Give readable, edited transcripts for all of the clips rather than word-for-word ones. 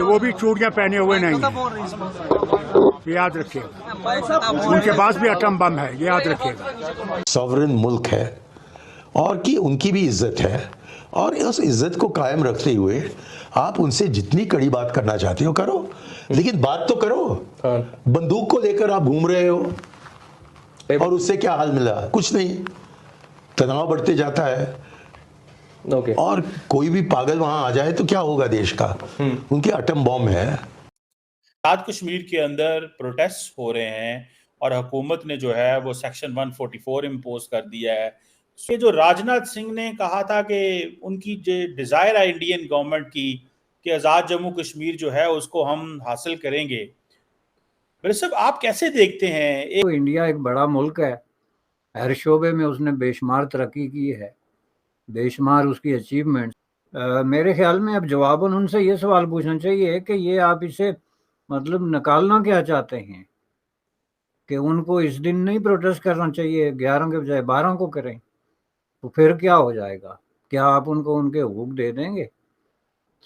वो भी चूड़ियां पहने हुए नहीं है, याद रखिएगा। उनके पास भी एटम बम है, याद रखिएगा। सॉवरेन मुल्क है और कि उनकी भी इज्जत है, और उस इज्जत को कायम रखते हुए आप उनसे जितनी कड़ी बात करना चाहते हो करो, लेकिन बात तो करो। बंदूक को लेकर आप घूम रहे हो और उससे क्या हाल मिला? कुछ नहीं, तनाव बढ़ते जाता है। और कोई भी पागल वहां आ जाए तो क्या होगा देश का? उनके एटम बॉम्ब है। आजाद कश्मीर के अंदर प्रोटेस्ट हो रहे हैं और हुकूमत ने जो है वो सेक्शन 144 इम्पोज कर दिया है। ये जो राजनाथ सिंह ने कहा था कि उनकी जो डिजायर है इंडियन गवर्नमेंट की कि आज़ाद जम्मू कश्मीर जो है उसको हम हासिल करेंगे, मेरे साहब आप कैसे देखते हैं? तो इंडिया एक बड़ा मुल्क है, हर शोबे में उसने बेशुमार तरक्की की है, बेशुमार उसकी अचीवमेंट। मेरे ख्याल में अब जवाबन उनसे ये सवाल पूछना चाहिए कि ये आप इसे मतलब निकालना क्या चाहते हैं, कि उनको इस दिन नहीं प्रोटेस्ट करना चाहिए, 11 के बजाय 12 को करें, तो फिर क्या हो जाएगा? क्या आप उनको उनके हुकूक दे देंगे?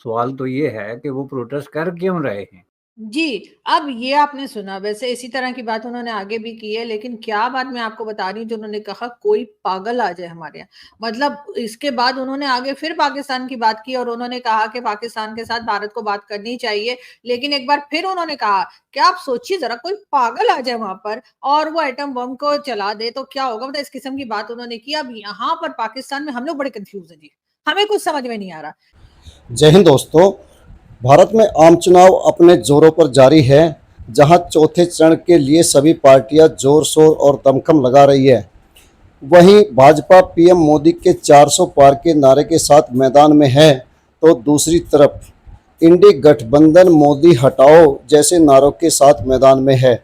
सवाल तो ये है कि वो प्रोटेस्ट कर क्यों रहे हैं। जी, अब ये आपने सुना, वैसे इसी तरह की बात उन्होंने आगे भी की है, लेकिन क्या बात मैं आपको बता रही हूँ जो उन्होंने कहा कोई पागल आ जाए हमारे यहाँ, मतलब इसके बाद उन्होंने आगे फिर पाकिस्तान की बात की और उन्होंने कहा कि पाकिस्तान के साथ भारत को बात करनी चाहिए, लेकिन एक बार फिर उन्होंने कहा कि आप सोचिए जरा कोई पागल आ जाए वहां पर और वो एटम बम को चला दे तो क्या होगा, मतलब इस किस्म की बात उन्होंने की। अब यहाँ पर पाकिस्तान में हम लोग बड़े कंफ्यूज है जी, हमें कुछ समझ में नहीं आ रहा। जय हिंद दोस्तों, भारत में आम चुनाव अपने जोरों पर जारी है, जहां चौथे चरण के लिए सभी पार्टियां जोर शोर और दमखम लगा रही है। वहीं भाजपा पीएम मोदी के 400 पार के नारे के साथ मैदान में है, तो दूसरी तरफ इंडी गठबंधन मोदी हटाओ जैसे नारों के साथ मैदान में है।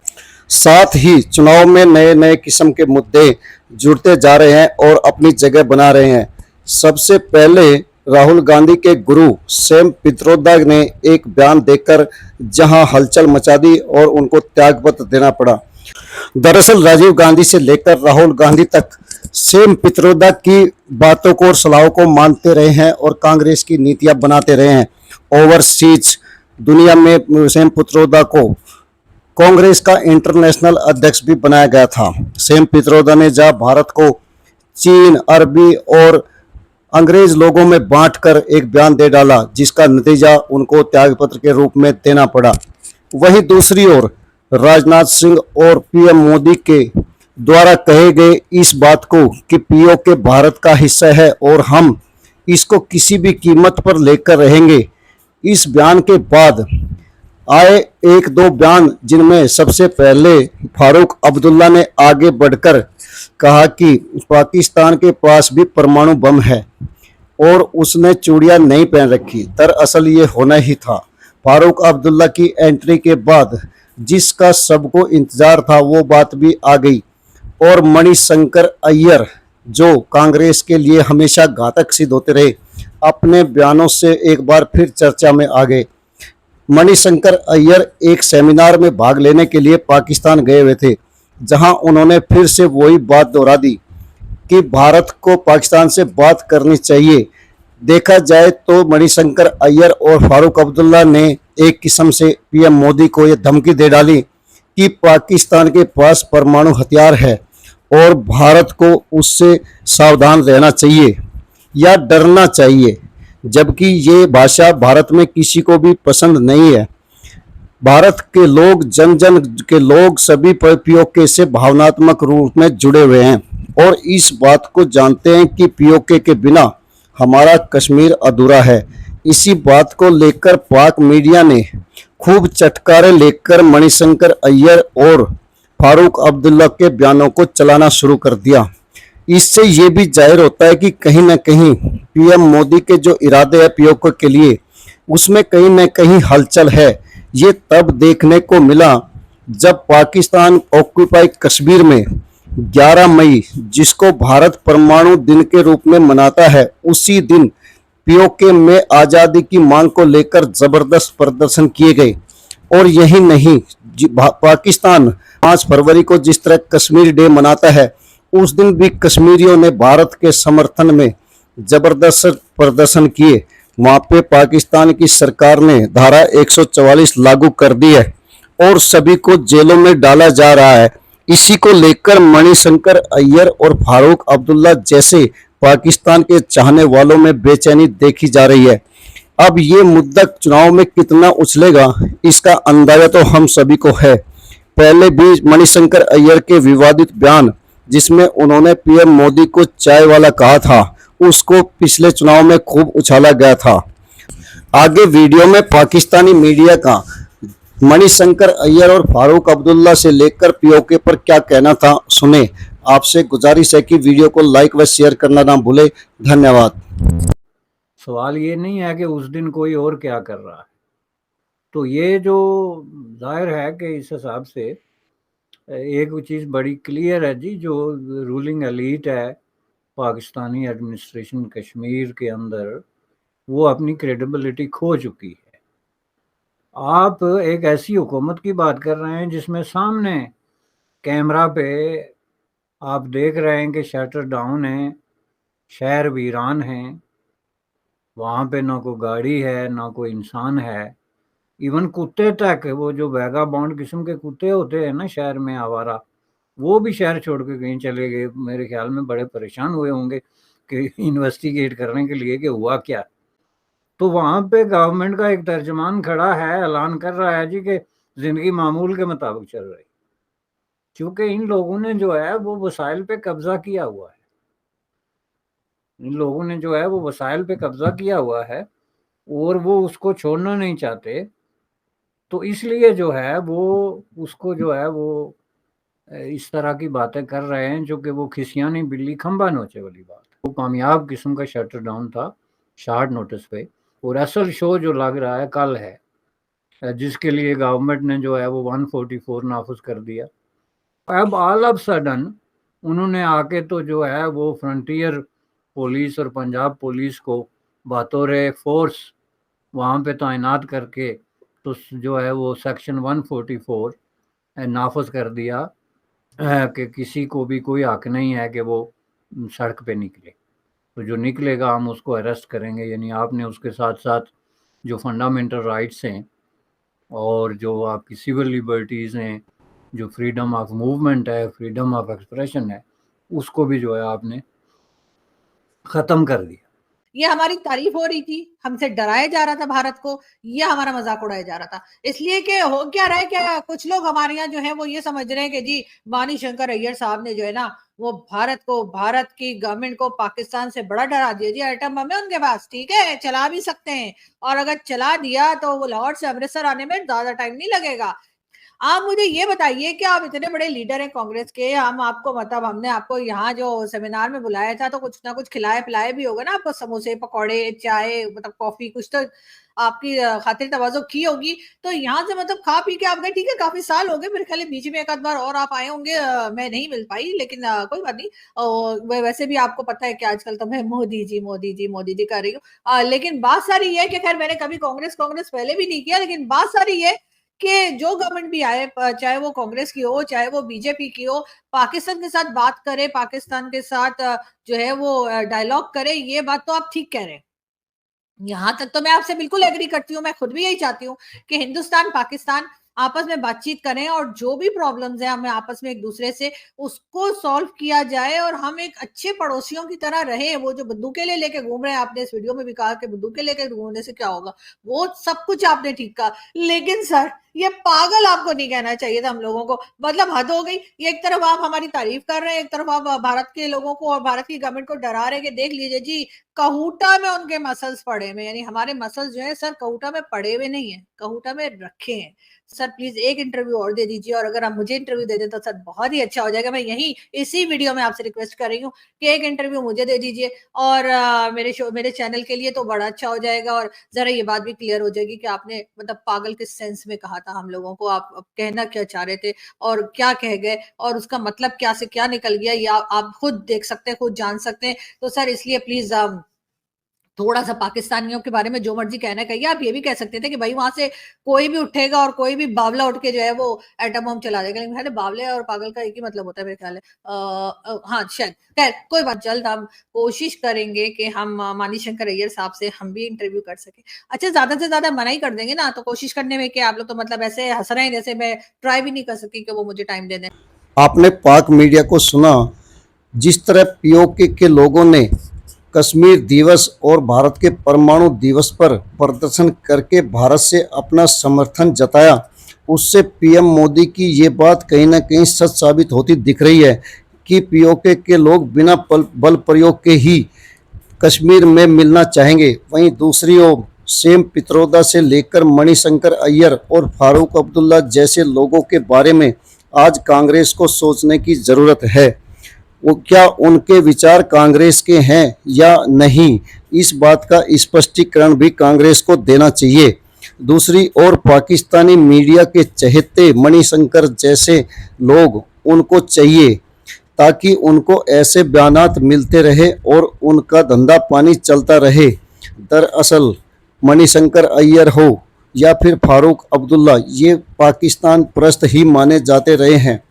साथ ही चुनाव में नए नए किस्म के मुद्दे जुड़ते जा रहे हैं और अपनी जगह बना रहे हैं। सबसे पहले राहुल गांधी के गुरु सैम पित्रोदा ने एक बयान देकर जहां हलचल मचा दी और उनको त्यागपत्र देना पड़ा। दरअसल राजीव गांधी से लेकर राहुल गांधी तक सैम पित्रोदा की बातों को और सलाहों को मानते रहे हैं और कांग्रेस की नीतियां बनाते रहे हैं। ओवरसीज दुनिया में सैम पित्रोदा को कांग्रेस का इंटरनेशनल अध्यक्ष भी बनाया गया था। सैम पित्रोदा ने जहां भारत को चीन, अरबी और अंग्रेज लोगों में बांटकर एक बयान दे डाला, जिसका नतीजा उनको त्यागपत्र के रूप में देना पड़ा। वहीं दूसरी ओर राजनाथ सिंह और पीएम मोदी के द्वारा कहे गए इस बात को कि पीओके भारत का हिस्सा है और हम इसको किसी भी कीमत पर लेकर रहेंगे, इस बयान के बाद आए एक दो बयान, जिनमें सबसे पहले फारूक अब्दुल्ला ने आगे बढ़कर कहा कि पाकिस्तान के पास भी परमाणु बम है और उसने चूड़ियां नहीं पहन रखी। दरअसल ये होना ही था। फारूक अब्दुल्ला की एंट्री के बाद जिसका सबको इंतजार था वो बात भी आ गई, और मणिशंकर अय्यर जो कांग्रेस के लिए हमेशा घातक सिद्ध होते रहे, अपने बयानों से एक बार फिर चर्चा में आ गए। मणिशंकर अय्यर एक सेमिनार में भाग लेने के लिए पाकिस्तान गए हुए थे, जहां उन्होंने फिर से वही बात दोहरा दी कि भारत को पाकिस्तान से बात करनी चाहिए। देखा जाए तो मणिशंकर अय्यर और फारूक अब्दुल्ला ने एक किस्म से पीएम मोदी को यह धमकी दे डाली कि पाकिस्तान के पास परमाणु हथियार है और भारत को उससे सावधान रहना चाहिए या डरना चाहिए, जबकि ये भाषा भारत में किसी को भी पसंद नहीं है। भारत के लोग, जन जन के लोग सभी पीओके से भावनात्मक रूप में जुड़े हुए हैं और इस बात को जानते हैं कि पीओके के बिना हमारा कश्मीर अधूरा है। इसी बात को लेकर पाक मीडिया ने खूब चटकारे लेकर मणिशंकर अय्यर और फारूक अब्दुल्ला के बयानों को चलाना शुरू कर दिया। इससे ये भी जाहिर होता है कि कहीं न कहीं पीएम मोदी के जो इरादे हैं पीओके के लिए, उसमें कहीं न कहीं हलचल है। ये तब देखने को मिला जब पाकिस्तान ऑक्यूपाई कश्मीर में 11 मई, जिसको भारत परमाणु दिन के रूप में मनाता है, उसी दिन पीओके में आज़ादी की मांग को लेकर जबरदस्त प्रदर्शन किए गए। और यही नहीं, पाकिस्तान 5 फरवरी को जिस तरह कश्मीर डे मनाता है, उस दिन भी कश्मीरियों ने भारत के समर्थन में जबरदस्त प्रदर्शन किए। वहां पे पाकिस्तान की सरकार ने धारा 144 लागू कर दी है और सभी को जेलों में डाला जा रहा है। इसी को लेकर मणिशंकर अय्यर और फारूक अब्दुल्ला जैसे पाकिस्तान के चाहने वालों में बेचैनी देखी जा रही है। अब ये मुद्दा चुनाव में कितना उछलेगा इसका अंदाजा तो हम सभी को है। पहले भी मणिशंकर अय्यर के विवादित बयान जिसमें उन्होंने पीएम मोदी को चाय वाला कहा था, उसको पिछले चुनाव में खूब उछाला गया था। आगे वीडियो में पाकिस्तानी मीडिया का मणिशंकर अय्यर और फारूक अब्दुल्ला से लेकर पीओके पर क्या कहना था, सुने। आपसे गुजारिश है कि वीडियो को लाइक व शेयर करना ना भूले। धन्यवाद। सवाल ये नहीं है कि उस दिन कोई और क्या कर रहा है, तो ये जो जाहिर है कि इस हिसाब से एक चीज़ बड़ी क्लियर है जी, जो रूलिंग एलीट है पाकिस्तानी एडमिनिस्ट्रेशन कश्मीर के अंदर, वो अपनी क्रेडिबिलिटी खो चुकी है। आप एक ऐसी हुकूमत की बात कर रहे हैं जिसमें सामने कैमरा पे आप देख रहे हैं कि शटर डाउन है, शहर वीरान है, वहाँ पे ना कोई गाड़ी है ना कोई इंसान है, इवन कुत्ते तक, वो जो वैगा बॉन्ड किस्म के कुत्ते होते हैं ना शहर में आवारा, वो भी शहर छोड़ के कहीं चले गए। मेरे ख्याल में बड़े परेशान हुए होंगे कि इन्वेस्टिगेट करने के लिए कि हुआ क्या। तो वहाँ पे गवर्नमेंट का एक तर्जमान खड़ा है, ऐलान कर रहा है जी कि जिंदगी मामूल के मुताबिक चल रही, क्योंकि इन लोगों ने जो है वो वसाइल पे कब्जा किया हुआ है। इन लोगों ने जो है वो वसाइल पे कब्जा किया हुआ है और वो उसको छोड़ना नहीं चाहते, तो इसलिए जो है वो उसको जो है वो इस तरह की बातें कर रहे हैं जो कि वो खिसियानी बिल्ली खंबा नोचे वाली बात। वो कामयाब किस्म का शटर डाउन था शार्ट नोटिस पे, और असल शो जो लग रहा है कल है, जिसके लिए गवर्नमेंट ने जो है वो 144 नाफिज कर दिया। अब ऑल ऑफ सडन उन्होंने आके तो जो है वो फ्रंटियर पुलिस और पंजाब पुलिस को बतौर फोर्स वहाँ पे तैनात करके तो जो है वो सेक्शन 144 नाफिज कर दिया कि किसी को भी कोई हक नहीं है कि वो सड़क पे निकले, तो जो निकलेगा हम उसको अरेस्ट करेंगे। यानी आपने उसके साथ साथ जो फंडामेंटल राइट्स हैं और जो आपकी सिविल लिबर्टीज़ हैं, जो फ्रीडम ऑफ मूवमेंट है, फ्रीडम ऑफ एक्सप्रेशन है, उसको भी जो है आपने ख़त्म कर दिया। ये हमारी तारीफ हो रही थी, हमसे डराया जा रहा था भारत को, ये हमारा मजाक उड़ाया जा रहा था। इसलिए कि हो क्या रहा है, क्या कुछ लोग हमारे यहाँ जो है वो ये समझ रहे हैं कि जी मणिशंकर अय्यर साहब ने जो है ना वो भारत को, भारत की गवर्नमेंट को पाकिस्तान से बड़ा डरा दिया। जी एटम बम है उनके पास, ठीक है, चला भी सकते हैं, और अगर चला दिया तो वो लाहौर से अमृतसर आने में ज्यादा टाइम नहीं लगेगा। आप मुझे ये बताइए कि आप इतने बड़े लीडर हैं कांग्रेस के, हम आपको मतलब हमने आपको यहाँ जो सेमिनार में बुलाया था तो कुछ ना कुछ खिलाए पिलाए भी होगा ना आपको, समोसे पकौड़े चाय मतलब कॉफी, कुछ तो आपकी खातिर तवाज़ो की होगी। तो यहाँ से मतलब खा पी के आप गए, ठीक है, काफी साल हो गए, मेरे ख्याल बीच में एक आध बार और आप आए होंगे, मैं नहीं मिल पाई, लेकिन कोई बात नहीं। वैसे भी आपको पता है कि आजकल तो मैं मोदी जी मोदी जी मोदी जी कर रही हूँ। लेकिन बात सारी ये है कि खैर मैंने कभी कांग्रेस कांग्रेस पहले भी नहीं किया, लेकिन बात सारी ये कि जो गवर्नमेंट भी आए, चाहे वो कांग्रेस की हो चाहे वो बीजेपी की हो, पाकिस्तान के साथ बात करे, पाकिस्तान के साथ जो है वो डायलॉग करे, ये बात तो आप ठीक कह रहे हैं। यहाँ तक तो मैं आपसे बिल्कुल एग्री करती हूँ, मैं खुद भी यही चाहती हूँ कि हिंदुस्तान पाकिस्तान आपस में बातचीत करें और जो भी प्रॉब्लम्स है हमें आपस में एक दूसरे से उसको सॉल्व किया जाए और हम एक अच्छे पड़ोसियों की तरह रहे। वो जो बंदूकें लेके घूम रहे हैं, आपने इस वीडियो में भी कहा कि बंदूकें लेके घूमने से क्या होगा, वो सब कुछ आपने ठीक कहा, लेकिन सर ये पागल आपको नहीं कहना चाहिए था हम लोगों को, मतलब हद हो गई। ये एक तरफ आप हमारी तारीफ कर रहे हैं, एक तरफ आप भारत के लोगों को और भारत की गवर्नमेंट को डरा रहे हैं कि देख लीजिए जी कहूटा में उनके मसल्स पड़े हुए, यानी हमारे मसल्स जो है सर कहूटा में पड़े हुए नहीं है, कहूटा में रखे हैं। सर प्लीज एक इंटरव्यू और दे दीजिए, और अगर आप मुझे इंटरव्यू दे दें तो सर बहुत ही अच्छा हो जाएगा। मैं यही इसी वीडियो में आपसे रिक्वेस्ट कर रही हूँ कि एक इंटरव्यू मुझे दे दीजिए, और मेरे चैनल के लिए तो बड़ा अच्छा हो जाएगा, और जरा ये बात भी क्लियर हो जाएगी कि आपने मतलब पागल किस सेंस में कहा था हम लोगों को, आप कहना क्या चाह रहे थे और क्या कह गए, और उसका मतलब क्या से क्या निकल गया, या आप खुद देख सकते हैं, खुद जान सकते हैं। तो सर इसलिए प्लीज थोड़ा सा पाकिस्तानियों के बारे में जो मर्जी कहना कहिए, आप ये भी कह सकते थे कि भाई वहां से कोई भी उठेगा और कोई भी बावला उठ के जो है वो एटम बम चला देगा, लेकिन खैर बावले और पागल का एक ही मतलब होता है मेरे ख्याल है। हाँ शायद, खैर कोई बात, जल्द हम कोशिश करेंगे कि हम मणिशंकर अय्यर साहब से हम भी इंटरव्यू कर सके। अच्छा, ज्यादा से ज्यादा मना ही कर देंगे ना, तो कोशिश करने में कि आप लोग तो मतलब ऐसे हंस रहे हैं जैसे मैं ट्राई भी नहीं कर सकी कि वो मुझे टाइम दे दें। आपने पाक मीडिया को सुना, जिस तरह पीओके के लोगों ने कश्मीर दिवस और भारत के परमाणु दिवस पर प्रदर्शन करके भारत से अपना समर्थन जताया, उससे पीएम मोदी की ये बात कहीं ना कहीं सच साबित होती दिख रही है कि पीओके के लोग बिना बल प्रयोग के ही कश्मीर में मिलना चाहेंगे। वहीं दूसरी ओर सेम पित्रोदा से लेकर मणिशंकर अय्यर और फारूक अब्दुल्ला जैसे लोगों के बारे में आज कांग्रेस को सोचने की ज़रूरत है। वो क्या उनके विचार कांग्रेस के हैं या नहीं, इस बात का स्पष्टीकरण भी कांग्रेस को देना चाहिए। दूसरी ओर पाकिस्तानी मीडिया के चहेते मणिशंकर जैसे लोग उनको चाहिए ताकि उनको ऐसे बयानात मिलते रहे और उनका धंधा पानी चलता रहे। दरअसल मणिशंकर अय्यर हो या फिर फारूक अब्दुल्ला, ये पाकिस्तान परस्त ही माने जाते रहे हैं,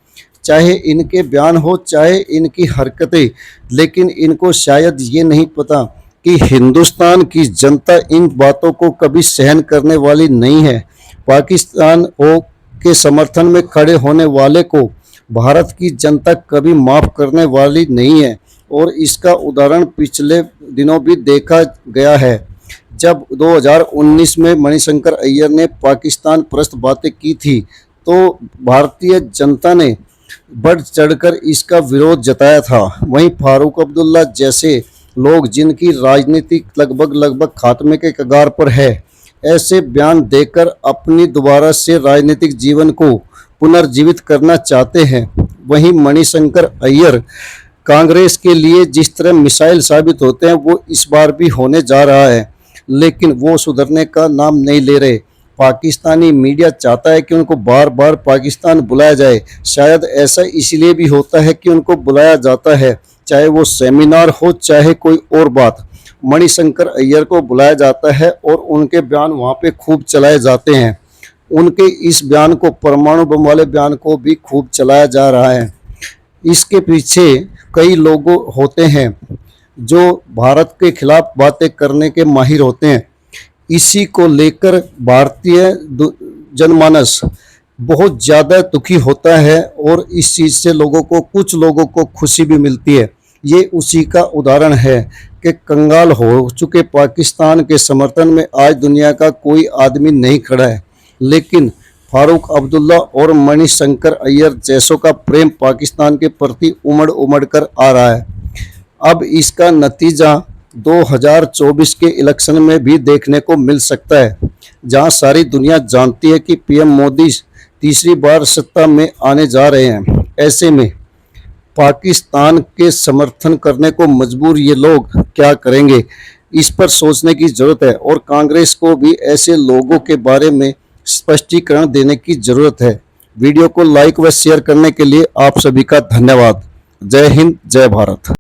चाहे इनके बयान हो चाहे इनकी हरकतें, लेकिन इनको शायद ये नहीं पता कि हिंदुस्तान की जनता इन बातों को कभी सहन करने वाली नहीं है। पाकिस्तान हो के समर्थन में खड़े होने वाले को भारत की जनता कभी माफ़ करने वाली नहीं है, और इसका उदाहरण पिछले दिनों भी देखा गया है, जब 2019 में मणिशंकर अय्यर ने पाकिस्तान परस्त बातें की थी तो भारतीय जनता ने बढ़ चढ़कर इसका विरोध जताया था। वहीं फारूक अब्दुल्ला जैसे लोग जिनकी राजनीति लगभग खात्मे के कगार पर है, ऐसे बयान देकर अपनी दोबारा से राजनीतिक जीवन को पुनर्जीवित करना चाहते हैं। वहीं मणिशंकर अय्यर कांग्रेस के लिए जिस तरह मिसाइल साबित होते हैं वो इस बार भी होने जा रहा है, लेकिन वो सुधरने का नाम नहीं ले रहे। पाकिस्तानी मीडिया चाहता है कि उनको बार बार पाकिस्तान बुलाया जाए। शायद ऐसा इसलिए भी होता है कि उनको बुलाया जाता है, चाहे वो सेमिनार हो चाहे कोई और बात, मणिशंकर अय्यर को बुलाया जाता है और उनके बयान वहाँ पे खूब चलाए जाते हैं। उनके इस बयान को, परमाणु बम वाले बयान को भी खूब चलाया जा रहा है। इसके पीछे कई लोग होते हैं जो भारत के खिलाफ बातें करने के माहिर होते हैं। इसी को लेकर भारतीय जनमानस बहुत ज़्यादा दुखी होता है और इस चीज़ से कुछ लोगों को खुशी भी मिलती है। ये उसी का उदाहरण है कि कंगाल हो चुके पाकिस्तान के समर्थन में आज दुनिया का कोई आदमी नहीं खड़ा है, लेकिन फारूक अब्दुल्ला और मणिशंकर अय्यर जैसों का प्रेम पाकिस्तान के प्रति उमड़ कर आ रहा है। अब इसका नतीजा 2024 के इलेक्शन में भी देखने को मिल सकता है, जहां सारी दुनिया जानती है कि पीएम मोदी तीसरी बार सत्ता में आने जा रहे हैं। ऐसे में पाकिस्तान के समर्थन करने को मजबूर ये लोग क्या करेंगे, इस पर सोचने की ज़रूरत है और कांग्रेस को भी ऐसे लोगों के बारे में स्पष्टीकरण देने की ज़रूरत है। वीडियो को लाइक व शेयर करने के लिए आप सभी का धन्यवाद। जय हिंद, जय भारत।